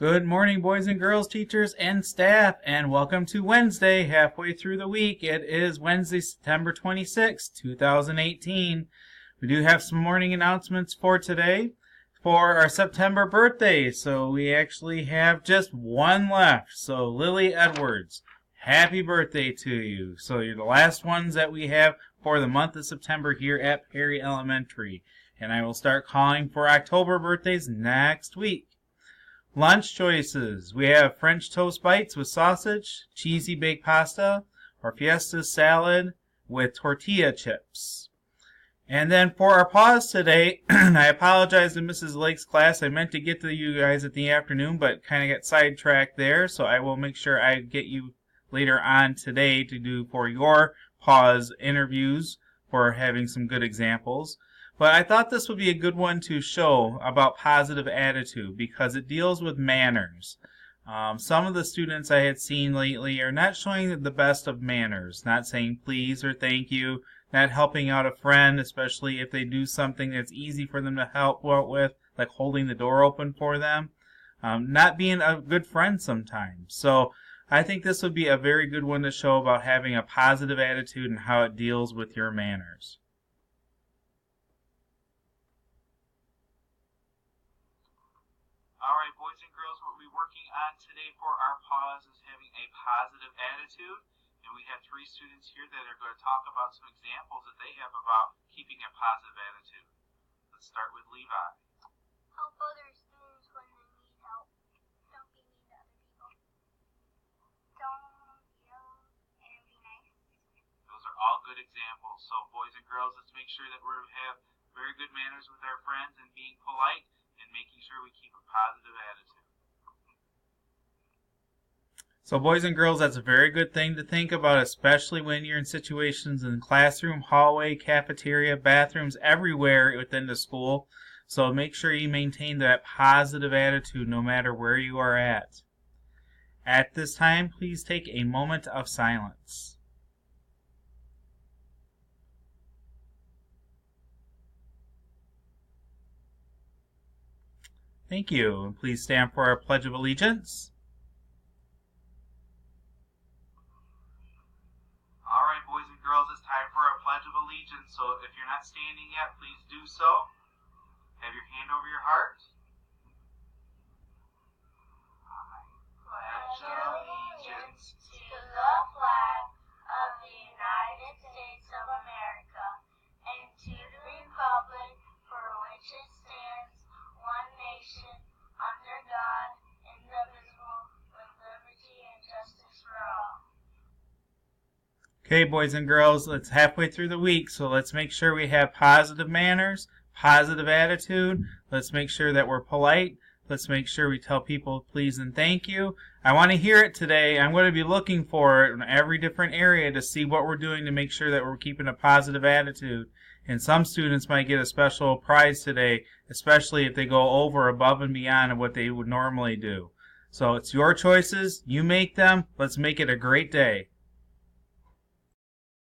Good morning, boys and girls, teachers, and staff, and welcome to Wednesday, halfway through the week. It is Wednesday, September 26, 2018. We do have some morning announcements for today for our September birthdays, so we actually have just one left. So Lily Edwards, happy birthday to you. So you're the last ones that we have for the month of September here at Perry Elementary. And I will start calling for October birthdays next week. Lunch choices. We have French toast bites with sausage, cheesy baked pasta, or fiesta salad with tortilla chips. And then for our pause today, I apologize to Mrs. Lake's class. I meant to get to you guys at the afternoon, but kind of got sidetracked there. So I will make sure I get you later on today to do for your pause interviews for having some good examples. But I thought this would be a good one to show about positive attitude because it deals with manners. Some of the students I had seen lately are not showing the best of manners, not saying please or thank you, not helping out a friend, especially if they do something that's easy for them to help out with, like holding the door open for them, not being a good friend sometimes. So I think this would be a very good one to show about having a positive attitude and how it deals with your manners. Alright, boys and girls, what we're working on today for our pause is having a positive attitude. And we have 3 students here that are going to talk about some examples that they have about keeping a positive attitude. Let's start with Levi. Help other students when they need help. Don't be mean to other people. Don't yell and be nice. Those are all good examples. So, boys and girls, let's make sure that we have very good manners with our friends and being polite and making sure we keep a positive attitude. So boys and girls, that's a very good thing to think about, especially when you're in situations in classroom, hallway, cafeteria, bathrooms, everywhere within the school. So make sure you maintain that positive attitude no matter where you are at. At this time, please take a moment of silence. Thank you. Please stand for our Pledge of Allegiance. Alright, boys and girls, it's time for our Pledge of Allegiance. So if you're not standing yet, please do so. Have your hand over your heart. I pledge allegiance to the flag of the United States of America and to the republic for which it stands, one nation, under God, indivisible, with liberty and justice for all. Okay, boys and girls, it's halfway through the week, so let's make sure we have positive manners, positive attitude. Let's make sure that we're polite. Let's make sure we tell people please and thank you. I want to hear it today. I'm going to be looking for it in every different area to see what we're doing to make sure that we're keeping a positive attitude. And some students might get a special prize today, especially if they go over, above, and beyond what they would normally do. So it's your choices. You make them. Let's make it a great day.